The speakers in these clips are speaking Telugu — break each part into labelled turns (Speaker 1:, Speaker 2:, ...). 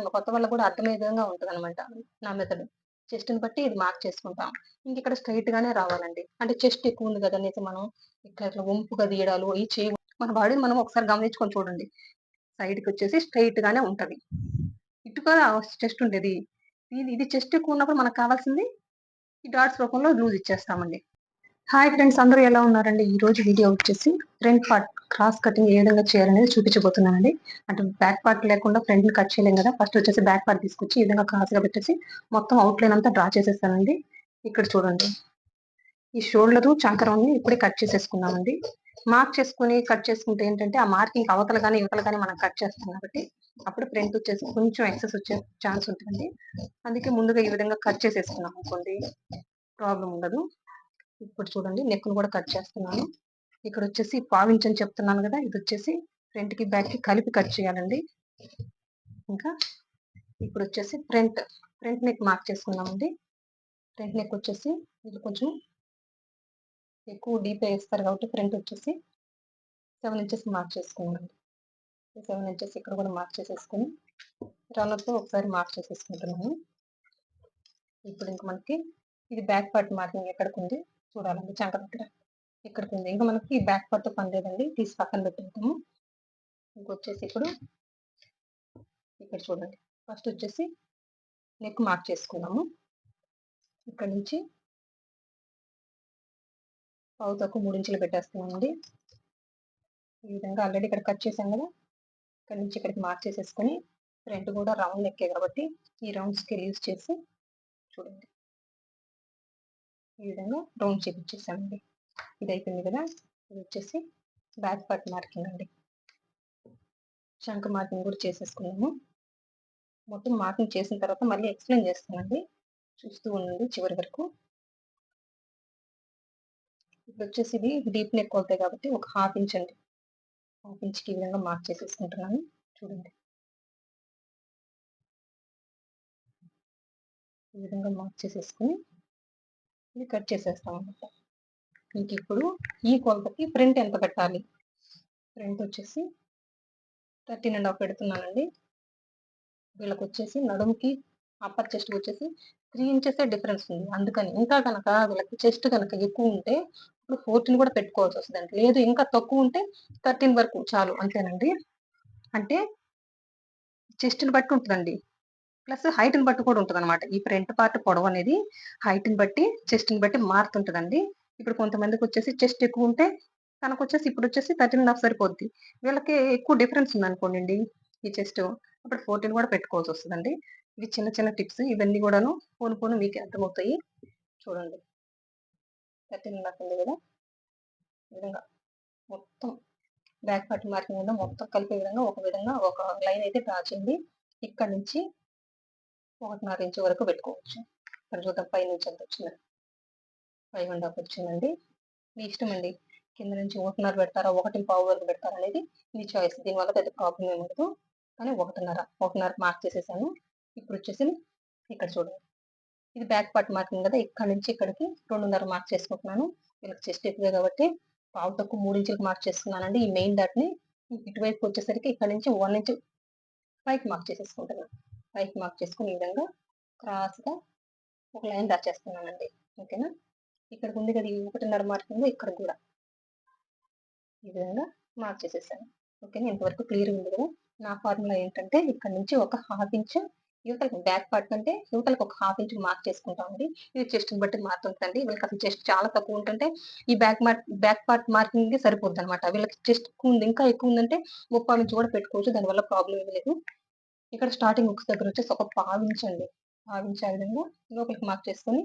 Speaker 1: చెప్తాను. కొత్త వాళ్ళకి కూడా అర్థమయ్యే విధంగా ఉంటదనమాట నా మెథడ్. చెస్ట్‌ని బట్టి ఇది మార్క్ చేసుకుంటాం. ఇంకిక్కడ స్ట్రెయిట్ గానే రావాలండి. అంటే చెస్ట్ ఎక్కువుంది కదా అనేసి మనం ఇట్లా వంపుగా తీయడాలు ఇయి చేయకూడదు. మన బాడీని మనం ఒకసారి గమనించుకొని చూడండి. సైడ్‌కొచ్చేసి స్ట్రెయిట్ గానే ఉంటది. ఇటుగా చెస్ట్ ఉండేది. ఇది చెస్ట్ ఎక్కువున్నప్పుడు మనకు కావాల్సింది ఈ డాట్స్ రూపంలో లూజ్ ఇచ్చేస్తామండి. హాయ్ ఫ్రెండ్స్, అందరూ ఎలా ఉన్నారండి? ఈ రోజు వీడియో వచ్చేసి ఫ్రంట్ పార్ట్ క్రాస్ కటింగ్ ఏ విధంగా చేయాలనేది చూపించబోతున్నానండి. అంటే బ్యాక్ పార్ట్ లేకుండా ఫ్రంట్‌ని కట్ చేయలేం కదా! ఫస్ట్ వచ్చేసి బ్యాక్ పార్ట్ తీసుకొచ్చి ఈ విధంగా క్రాస్‌గా పెట్టేసి మొత్తం అవుట్‌లైన్ అంతా డ్రా చేసేసానండి. ఇక్కడ చూడండి. ఈ షోల్డరు, చంకరంని ఇప్పుడే కట్ చేసేసుకున్నామండి. మార్క్ చేసుకొని కట్ చేసుకుంటే ఏంటంటే, ఆ మార్కింగ్ అవతల గాని, ఇవతల గాని మనం కట్ చేస్తాం కాబట్టి, అప్పుడు ఫ్రంట్ వచ్చేసి కొంచెం ఎక్సెస్ వచ్చే ఛాన్స్ ఉంటదండి. అందుకే ముందుగా ఈ విధంగా కట్ చేసేసుకున్నామనుకోండి ప్రాబ్లమ్ ఉండదు. ఇప్పుడు చూడండి నెక్‌ని కూడా కట్ చేస్తున్నాను. ఇక్కడొచ్చేసి పావించ్ అని చెప్తున్నాను గదా! ఇదొచ్చేసి ఫ్రంట్‌కి, బ్యాక్‌కి కలిపి కట్ చేయాలండి. ఇంకా ఇప్పుడొచ్చేసి ఫ్రంట్ నెక్ మార్క్ చేసుకున్నామండి. ఫ్రంట్ నెక్ వచ్చేసి ఇది కొంచెం ఎక్కువ డీప్‌గా ఏస్తారు కాబట్టి ఫ్రంట్ వచ్చేసి 7 ఇంచెస్ మార్క్ చేసుకున్నానండి. 7 ఇంచెస్ ఇక్కడ కూడా మార్క్ చేసేసుకొని, రౌండప్‌తో ఒకసారి మార్క్ చేసేసుకుంటున్నాను. ఇప్పుడు ఇంక మనకి ఇది బ్యాక్ పార్ట్ మార్కింగ్ ఎక్కడికుంది చూడాలండి. చంక దగ్గర ఇక్కడికుంది. ఇంక మనకి ఈ బ్యాక్ పార్ట్‌తో పని లేదండి. తీసి పక్కన పెట్టేద్దాము. ఇంకొచ్చేసి ఇప్పుడు ఇక్కడ చూడండి. ఫస్ట్ వచ్చేసి నెక్ మార్క్ చేసుకున్నాము. ఇక్కడ నుంచి పావు తక్కువ 3 ఇంచులు పెట్టేస్తున్నామండి. ఈ విధంగా ఆల్రెడీ ఇక్కడ కట్ చేసాం కదా! ఇక్కడ నుంచి ఇక్కడికి మార్క్ చేసేసుకొని, ఫ్రంట్ కూడా రౌండ్ నెక్కే కాబట్టి ఈ రౌండ్ స్కేల్ యూజ్ చేసి చూడండి. ఈ విధంగా రౌండ్ చేపిచ్చేసామండి. ఇది అయిపోయింది కదా! ఇది వచ్చేసి బ్యాక్ పార్ట్ మార్కింగ్ అండి. చంక మార్కింగ్ కూడా చేసేసుకున్నాము. మొత్తం మార్కింగ్ చేసిన తర్వాత మళ్ళీ ఎక్స్‌ప్లెయిన్ చేస్తానండి. చూస్తూ ఉండండి చివరి వరకు. ఇప్పుడొచ్చేసి ఇది డీప్ నెక్ అవుతాయి కాబట్టి ఒక హాఫ్ ఇంచ్ అండి. హాఫ్ ఇంచ్‌కి ఈ విధంగా మార్క్ చేసేసుకుంటున్నాను. చూడండి. ఈ విధంగా మార్క్ చేసేసుకొని ఇది కట్ చేసేస్తామన్నమాట. ఇంకిప్పుడు ఈ కొలతకి ఫ్రంట్ ఎంత పెట్టాలి? ఫ్రంట్ వచ్చేసి 13 ½ పెడుతున్నానండి. వీళ్ళకొచ్చేసి నడుముకి, అప్పర్ చెస్ట్‌కొచ్చేసి 3 ఇంచెసే డిఫరెన్స్ ఉంది. అందుకని ఇంకా గనక వీళ్ళకి చెస్ట్ గనక ఎక్కువుంటే ఇప్పుడు 14 కూడా పెట్టుకోవాల్సొస్తదండి. లేదు ఇంకా తక్కువుంటే 13 వరకు చాలు అంతేనండి. అంటే చెస్ట్‌ని బట్టి ఉంటదండి. ప్లస్ హైట్‌ని బట్టి కూడా ఉంటదనమాట. ఈ ఫ్రంట్ పార్ట్ పొడవనేది హైట్‌ని బట్టి, చెస్ట్‌ని బట్టి మారుతుంటదండి. ఇప్పుడు కొంతమందికొచ్చేసి చెస్ట్ ఎక్కువుంటే తనకొచ్చేసి ఇప్పుడొచ్చేసి 13 ½ సరిపోద్ది. వీళ్ళకి ఎక్కువ డిఫరెన్స్ ఉందనుకోండండి ఈ చెస్ట్. అప్పుడు 14 కూడా పెట్టుకోవాల్సొస్తదండి. ఇవి చిన్న చిన్న టిప్స్. ఇవన్నీ గూడాను పోను పోను మీకే అర్థమవుతాయి. చూడండి. 13 ½ ఉంది గదా! ఈ విధంగా మొత్తం బ్యాక్ పార్ట్ మార్కింగ్ మీద మొత్తం కలిపే విధంగా ఒక లైన్ అయితే డ్రా చేయండి. ఇక్కడి నుంచి 1.5 ఇంచు వరకు పెట్టుకోవచ్చు. ఇక్కడ చూద్దాం పైనుంచి ఎంతొచ్చిందో. 5 ½ వచ్చిందండి. మీ ఇష్టమండి. కింద నుంచి 1.5 పెడతారా, 1.15 వరకు పెడతారా అనేది మీ చాయిస్. దీనివల్ల పెద్ద ప్రాబ్లమ్ ఏమి ఉండదు. కానీ 1.5 మార్క్ చేసేసాను. ఇప్పుడొచ్చేసి ఇక్కడ చూడండి. ఇది బ్యాక్ పార్ట్ మార్కింగ్ కదా! ఇక్కడి నుంచి ఇక్కడికి 2.5 మార్క్ చేసుకుంటున్నాను. వీళ్ళకి చెస్ట్ ఎక్కువే కాబట్టి పావు తక్కువ 3 ఇంచులకి మార్క్ చేసుకున్నానండి. ఈ మెయిన్ డాట్‌ని ఇటువైపుకి వచ్చేసరికి ఇక్కడ నుంచి 1 ఇంచ్ పైకి మార్క్ చేసేసుకుంటున్నాను. పైకి మార్క్ చేసుకొని ఈ విధంగా క్రాస్‌గా ఒక లైన్ డ్రా చేస్తున్నానండి. ఓకేనా? ఇక్కడికుంది కదా! ఈ 1.5 మార్కింగ్ ఇక్కడికి గూడా ఈ విధంగా మార్క్ చేసేసాను. ఓకేనా? ఇంతవరకు క్లియర్‌గా ఉంది కదా! నా ఫార్ములా ఏంటంటే ఇక్కడి నుంచి ఒక హాఫ్ ఇంచ్ యువతలకి బ్యాక్ పార్ట్ కంటే యువతలకి ఒక హాఫ్ ఇంచ్ మార్క్ చేసుకుంటామండి. ఇది చెస్ట్‌ని బట్టి మారుతుంటదండి. వీళ్ళకసలు చెస్ట్ చాలా తక్కువుంటుంటే ఈ బ్యాక్ పార్ట్ మార్కింగే సరిపోద్దనమాట. వీళ్ళకి చెస్ట్ ఎక్కువుంది, ఇంకా ఎక్కువుందంటే 3/4 ఇంచ్ కూడా పెట్టుకోవచ్చు. దానివల్ల ప్రాబ్లమ్ ఏమి లేదు. ఇక్కడ స్టార్టింగ్ హుక్స్ దగ్గరొచ్చేసి ఒక పావించ్ అండి. పావించ్ ఆ విధంగా లోపలికి మార్క్ చేసుకొని,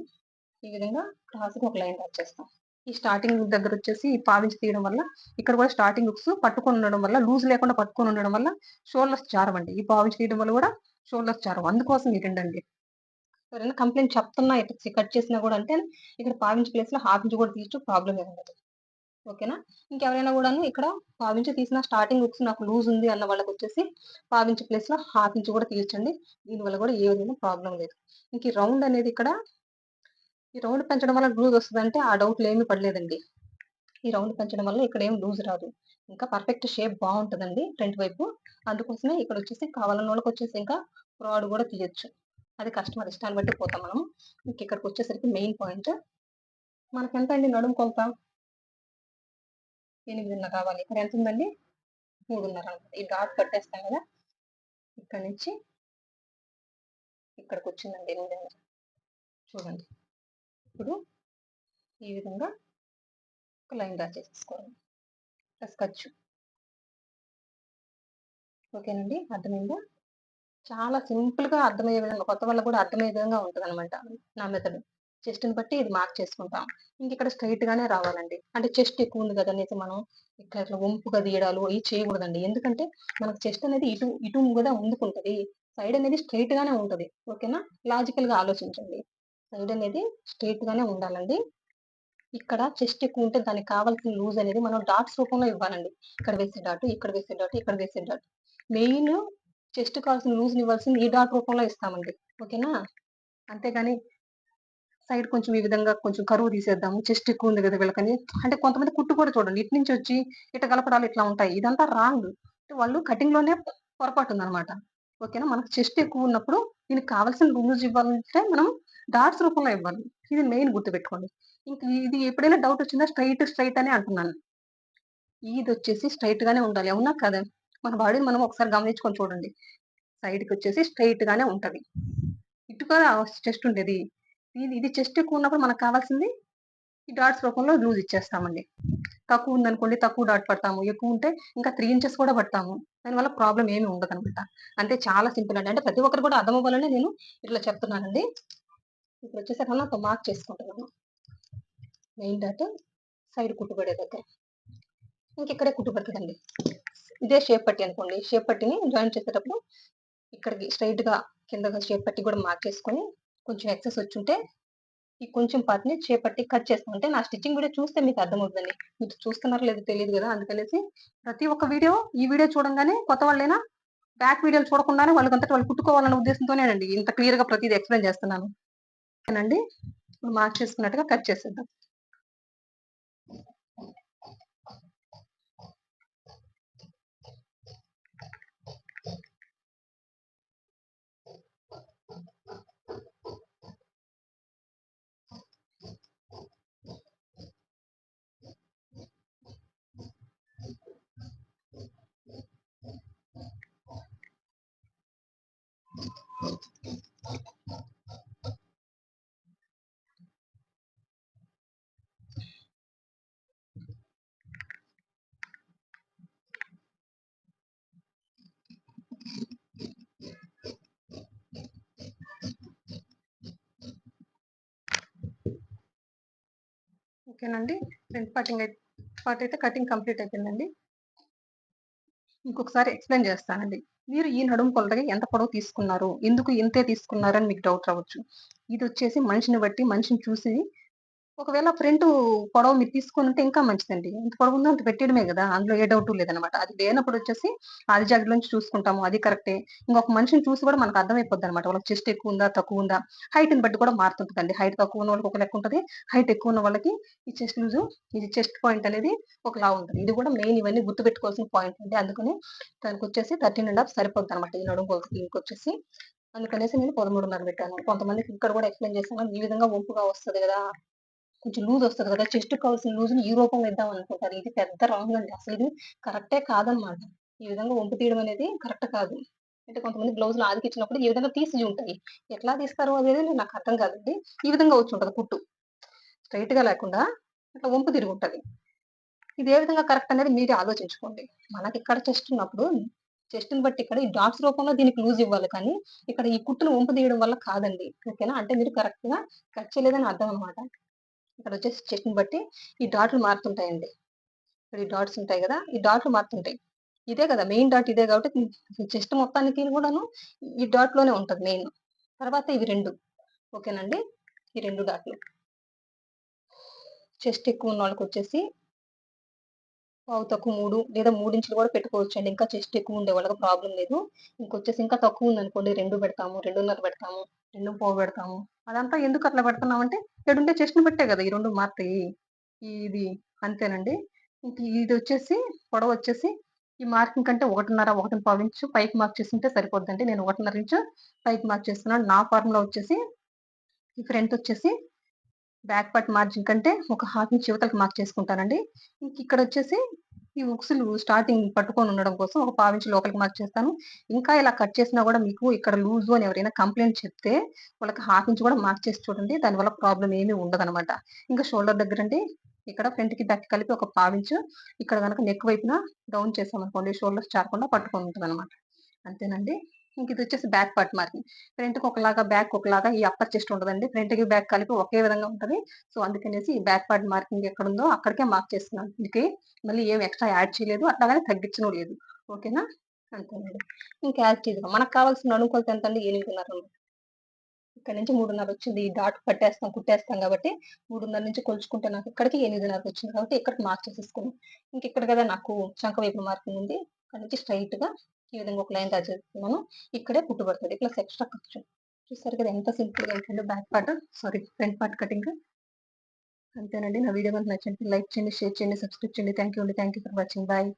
Speaker 1: ఈ విధంగా క్రాస్‌గా ఒక లైన్ డ్రా చేస్తాం. ఈ స్టార్టింగ్ దగ్గరొచ్చేసి ఈ పావించి తీయడం వల్ల, ఇక్కడ కూడా స్టార్టింగ్ హుక్స్ పట్టుకొని ఉండడం వల్ల, లూజ్ లేకుండా పట్టుకొని ఉండడం వల్ల షోల్డర్స్ జారవండి. ఈ పావించి తీయడం వల్ల కూడా షోల్డర్స్ జారవు. అందుకోసం ఈ రెండండి. ఎవరైనా కంప్లెయింట్ చెప్తున్నా ఇటు కట్ చేసినా కూడా అంటే, ఇక్కడ పావించి ప్లేస్‌లో హాఫ్ ఇంచ్ కూడా తీయొచ్చు. ప్రాబ్లమ్ ఏమి ఉండదు. ఓకేనా? ఇంకెవరైనా గూడాను ఇక్కడ పావించి తీసిన స్టార్టింగ్ హుక్స్ నాకు లూజ్ ఉంది అన్న వాళ్ళకొచ్చేసి పావించి ప్లేస్‌లో హాఫ్ ఇంచ్ కూడా తీయొచ్చండి. దీనివల్ల కూడా ఏ విధమైన ప్రాబ్లమ్ లేదు. ఇంక ఈ రౌండ్ అనేది ఇక్కడ ఈ రౌండ్ పెంచడం వల్ల లూజ్ వస్తదంటే ఆ డౌట్‌లేమి పడలేదండి. ఈ రౌండ్ పెంచడం వల్ల ఇక్కడేం లూజ్ రాదు. ఇంకా పర్ఫెక్ట్ షేప్ బాగుంటుందండి ఫ్రంట్ వైపు. అందుకోసమే ఇక్కడ వచ్చేసి కావాలన్న వాళ్ళకి వచ్చేసి ఇంకా ఫ్రాడ్ కూడా తీయొచ్చు. అది కస్టమర్ ఇష్టాన్ని బట్టి పోతాం మనం. ఇంక ఇక్కడికి వచ్చేసరికి మెయిన్ పాయింట్ మనకి ఎంత అండి నడుము కొలత 8.5 కావాలి. ఇక్కడ ఎంత ఉందండి 3.5 అనమాట. ఈ డాట్ కట్టేస్తాం కదా, ఇక్కడ నుంచి ఇక్కడికి వచ్చిందండి 8.5. చూడండి ఇప్పుడు ఈ విధంగా ఒక లైన్ డ్రా చేసేసుకోవాలి ప్లస్ ఖర్చు. ఓకేనండి, అర్థమైందా? చాలా సింపుల్ గా అర్థమయ్యే విధంగా, కొత్త వాళ్ళకు కూడా అర్థమయ్యే విధంగా ఉంటుంది అనమాట నా మెథడ్. చెస్ట్ ని బట్టి ఇది మార్క్ చేసుకుంటాం. ఇంక ఇక్కడ స్ట్రైట్ గానే రావాలండి. అంటే చెస్ట్ ఎక్కువ ఉంది కదా అనేసి మనం ఇక్కడ ఇట్లా వంపుగా తీయడాలు ఇవి చేయకూడదండి. ఎందుకంటే మనకు చెస్ట్ అనేది ఇటు ఇటు కూడా ముందుకుంటది, సైడ్ అనేది స్ట్రైట్ గానే ఉంటది. ఓకేనా, లాజికల్ గా ఆలోచించండి. సైడ్ అనేది స్ట్రైట్ గానే ఉండాలండి. ఇక్కడ చెస్ట్ ఎక్కువ ఉంటే దానికి కావాల్సిన లూజ్ అనేది మనం డాట్స్ రూపంలో ఇవ్వాలండి. ఇక్కడ వేసే డాట్, ఇక్కడ వేసే డాట్, ఇక్కడ వేసే డాట్. మెయిన్ చెస్ట్ కావాల్సిన లూజ్ ఇవ్వాల్సింది ఈ డాట్ రూపంలో ఇస్తామండి. ఓకేనా, అంతేగాని సైడ్ కొంచెం ఈ విధంగా కొంచెం కరువు తీసేద్దాము, చెస్ట్ ఎక్కువ ఉంది కదా వీళ్ళకని. అంటే కొంతమంది కుట్టు కూడా చూడండి, ఇటు నుంచి వచ్చి ఇట్లా గలపడాలు ఇట్లా ఉంటాయి. ఇదంతా రాంగ్. వాళ్ళు కటింగ్ లోనే పొరపాటు ఉందన్నమాట. ఓకేనా, మనకు చెస్ట్ ఎక్కువ ఉన్నప్పుడు దీనికి కావాల్సిన లూజ్ ఇవ్వాలంటే మనం డాట్స్ రూపంలో ఇవ్వాలి. ఇది మెయిన్ గుర్తుపెట్టుకోండి. ఇంకా ఇది ఎప్పుడైనా డౌట్ వచ్చిందా, స్ట్రైట్ స్ట్రైట్ అని అంటున్నాను. ఇది వచ్చేసి స్ట్రైట్ గానే ఉండాలి, అవునా కదా? మన బాడీని మనం ఒకసారి గమనించుకొని చూడండి. సైడ్ కి వచ్చేసి స్ట్రైట్ గానే ఉంటది, ఇటుగా చెస్ట్ ఉండేది. ఇది చెస్ట్ ఎక్కువ ఉన్నప్పుడు మనకు కావాల్సింది ఈ డాట్స్ రూపంలో లూజ్ ఇచ్చేస్తామండి. తక్కువ ఉందనుకోండి తక్కువ డాట్ పడతాము, ఎక్కువ ఉంటే ఇంకా 3 ఇంచెస్ కూడా పడతాము. దానివల్ల ప్రాబ్లం ఏమి ఉండదు అనమాట. అంటే చాలా సింపుల్ అండి. అంటే ప్రతి ఒక్కరు కూడా అర్థం అవ్వాలని నేను ఇట్లా చెప్తున్నానండి. ఇప్పుడు వచ్చేసరికి నాతో మార్క్ చేసుకుంటున్నాను. మెయిన్ డాట్ సైడ్ కుట్టుబడే దగ్గర, ఇంకెక్కడే కుట్టుపడుతుందండి. ఇదే షేప్ పట్టి అనుకోండి, షేప్ పట్టిని జాయిన్ చేసేటప్పుడు ఇక్కడికి స్ట్రైట్ గా కింద షేప్ పట్టి కూడా మార్క్ చేసుకొని, కొంచెం ఎక్సెస్ వచ్చుంటే ఈ కొంచెం పార్ట్ ని షేప్ పట్టి కట్ చేసుకుంటే, నా స్టిచ్చింగ్ వీడియో చూస్తే మీకు అర్థమవుతుందండి. మీరు చూస్తున్నారో లేదో తెలియదు కదా, అందుకనేసి ప్రతి ఒక్క వీడియో ఈ వీడియో చూడంగానే కొత్త వాళ్ళైనా బ్యాక్ వీడియోలు చూడకుండానే వాళ్ళకంతటి వాళ్ళు కుట్టుకోవాలన్న ఉద్దేశంతోనేనండి ఇంత క్లియర్ గా ప్రతిదీ ఎక్స్ప్లెయిన్ చేస్తున్నాను. ఓకేనండి, ఇప్పుడు మార్క్ చేసుకున్నట్టుగా కట్ చేసేద్దాం. ఓకేనండి, ఫ్రంట్ పార్ట్ అయితే కటింగ్ కంప్లీట్ అయిపోయిందండి. ఇంకొకసారి ఎక్స్ప్లెయిన్ చేస్తానండి. మీరు ఈ నడుము కొలతగా ఎంత పొడవు తీసుకున్నారు, ఎందుకు ఇంతే తీసుకున్నారు అని మీకు డౌట్ రావచ్చు. ఇది వచ్చేసి మనిషిని బట్టి, మనిషిని చూసి, ఒకవేళ ఫ్రంట్ పొడవు మీరు తీసుకొని ఉంటే ఇంకా మంచిదండి. ఎంత పొడవు ఉందో అంత పెట్టేయడమే కదా, అందులో ఏ డౌట్ లేదనమాట. అది లేనప్పుడు వచ్చేసి ఆది జాగ్రత్త నుంచి చూసుకుంటాము, అది కరెక్టే. ఇంకొక మనిషిని చూసి కూడా మనకు అర్థమైపోద్ది అనమాట, వాళ్ళకి చెస్ట్ ఎక్కువ ఉందా తక్కువ ఉందా. హైట్ ని బట్టి కూడా మారుతుంటుందండి. హైట్ తక్కువ ఉన్న వాళ్ళకి ఒక లెక్క ఉంటుంది, హైట్ ఎక్కువ ఉన్న వాళ్ళకి ఈ చెస్ట్ లూజ్, ఇది చెస్ట్ పాయింట్ అనేది ఒకలా ఉంటుంది. ఇది కూడా మెయిన్, ఇవన్నీ గుర్తు పెట్టుకోవాల్సిన పాయింట్ అండి. అందుకని దానికి వచ్చేసి 13.5 సరిపోద్ది అనమాట ఈ నడుము కొలతకి. ఇంకొచ్చేసి అందుకనేసి నేను 13.5 పెట్టాను. కొంతమందికి ఇక్కడ కూడా ఎక్స్ప్లెయిన్ చేస్తాను, ఈ విధంగా వంపుగా వస్తుంది కదా, కొంచెం లూజ్ వస్తది కదా, చెస్ట్ కావాల్సిన లూజ్‌ని ఈ రూపంలో ఇద్దాం అనుకుంటారు. ఇది పెద్ద రాంగ్ అండి. అసలు ఇది కరెక్టే కాదనమాట. ఈ విధంగా వంపు తీయడం అనేది కరెక్ట్ కాదు. అంటే కొంతమంది బ్లౌజ్‌లు ఆదికిచ్చినప్పుడు ఈ విధంగా తీసి ఉంటాయి. ఎట్లా తీస్తారో అనేది నాకు అర్థం కాదండి. ఈ విధంగా వచ్చుంటది కుట్టు. స్ట్రెయిట్‌గా లేకుండా ఇట్లా వంపు తిరిగి ఉంటది. ఇది ఏ విధంగా కరెక్ట్ అనేది మీరే ఆలోచించుకోండి. మనకిక్కడ చెస్ట్ ఉన్నప్పుడు చెస్ట్‌ని బట్టి ఇక్కడ ఈ డాట్స్ రూపంలో దీనికి లూజ్ ఇవ్వాలి కానీ, ఇక్కడ ఈ కుట్టును వంపు తీయడం వల్ల కాదండి. ఓకేనా? అంటే మీరు కరెక్ట్‌గా కట్ చేయలేదని అర్థం అనమాట. ఇక్కడ వచ్చేసి చెస్ట్‌ని బట్టి ఈ డాట్లు మారుతుంటాయండి. ఇక్కడ ఈ డాట్స్ ఉంటాయి గదా, ఈ డాట్లు మారుతుంటాయి. ఇదే కదా మెయిన్ డాట్, ఇదే కాబట్టి చెస్ట్ మొత్తానికి కూడాను ఈ డాట్‌లోనే ఉంటది మెయిన్. తర్వాత ఇవి 2 ఓకేనండి. ఈ 2 డాట్లు. చెస్ట్ ఎక్కువ ఉన్న వాళ్ళకొచ్చేసి పావు తక్కువ 3 లేదా 3 ఇంచులు కూడా పెట్టుకోవచ్చండి. ఇంకా చెస్ట్ ఎక్కువ ఉండే వాళ్ళకి ప్రాబ్లమ్ లేదు. ఇంకొచ్చేసి ఇంకా తక్కువ ఉందనుకోండి 2 పెడతాము, 2:30 పెడతాము, 2:15 పెడతాము. అదంతా ఎందుకు అట్లా పెడుతున్నామంటే ఈడుండే చెస్ట్‌ని బట్టే గదా ఈ 2 మారతాయి. ఇది అంతేనండి. ఇంక ఇదొచ్చేసి పొడవు వచ్చేసి ఈ మార్కింగ్ కంటే 1.5, 1.25 ఇంచు పైకి మార్క్ చేసుకుంటే సరిపోద్దండి. నేను 1.5 ఇంచు పైకి మార్క్ చేస్తున్నాను. నా ఫార్ములా వచ్చేసి ఈ ఫ్రంట్ వచ్చేసి బ్యాక్ పార్ట్ మార్జిన్ కంటే ఒక 1/2 ఇంచ్ యువతలకి మార్క్ చేసుకుంటానండి. ఇక్కడ వచ్చేసి ఈ ఉక్సులు స్టార్టింగ్ పట్టుకొని ఉండడం కోసం ఒక 1/4 ఇంచ్ లోపలికి మార్క్ చేస్తాను. ఇంకా ఇలా కట్ చేసినా కూడా మీకు ఇక్కడ లూజు అని ఎవరైనా కంప్లైంట్ చెప్తే వాళ్ళకి 1/2 ఇంచ్ కూడా మార్క్ చేసి చూడండి. దానివల్ల ప్రాబ్లమ్ ఏమీ ఉండదనమాట. ఇంకా షోల్డర్ దగ్గరండి ఇక్కడ ఫ్రంట్‌కి, బ్యాక్‌కి కలిపి ఒక 1/2 ఇంచ్ ఇక్కడ గనక నెక్ వైపున డౌన్ చేసామనుకోండి షోల్డర్స్ జారకుండా పట్టుకొని ఉంటదనమాట. అంతేనండి. ఇంక ఇదొచ్చేసి బ్యాక్ పార్ట్ మార్కింగ్. ఫ్రంట్‌కి ఒకలాగా, బ్యాక్‌కి ఒకలాగా ఈ అప్పర్ చెస్ట్ ఉండదండి. ఫ్రంట్‌కి, బ్యాక్ కలిపి ఒకే విధంగా ఉంటది. సో, అందుకనేసి ఈ బ్యాక్ పార్ట్ మార్కింగ్ ఎక్కడుందో అక్కడికే మార్క్ చేస్తున్నాను. దీనికి మళ్ళీ ఏమి ఎక్స్‌ట్రా యాడ్ చేయలేదు. అట్లాగని తగ్గించను లేదు. ఓకేనా? అంతేనండి. ఇంకా యాజ్ టీజ్‌గా మనకు కావాల్సిన నడుము కొలత ఎంతండి? 8.5 ఉంది. ఇక్కడ నుంచి 3.5 వచ్చింది. ఈ డాట్ పట్టేస్తాం, కుట్టేస్తాం కాబట్టి 3.5 నుంచి కొలుచుకుంటే నాకు ఇక్కడికి 8.5 వచ్చింది కాబట్టి ఇక్కడికి మార్క్ చేసేసుకున్నాను. ఇంక ఇక్కడ కదా నాకు చంక వైపున మార్కింగ్ ఉంది. అక్కడి నుంచి స్ట్రెయిట్‌గా ఈ విధంగా ఒక లైన్ డ్రా చేసుకున్నాను. ఇక్కడే కుట్టు పడుతది. ప్లస్ ఎక్స్‌ట్రా ఖర్చు. చూసారు కదా ఎంత సింపుల్‌గా అయిపోయిందో back part front part cutting. అంతేనండి. నా వీడియో గనుక నచ్చినట్లయితే లైక్ చేయండి, షేర్ చేయండి, సబ్స్క్రైబ్ చేయండి. థాంక్ యూ అండి. Thank you for watching. Bye.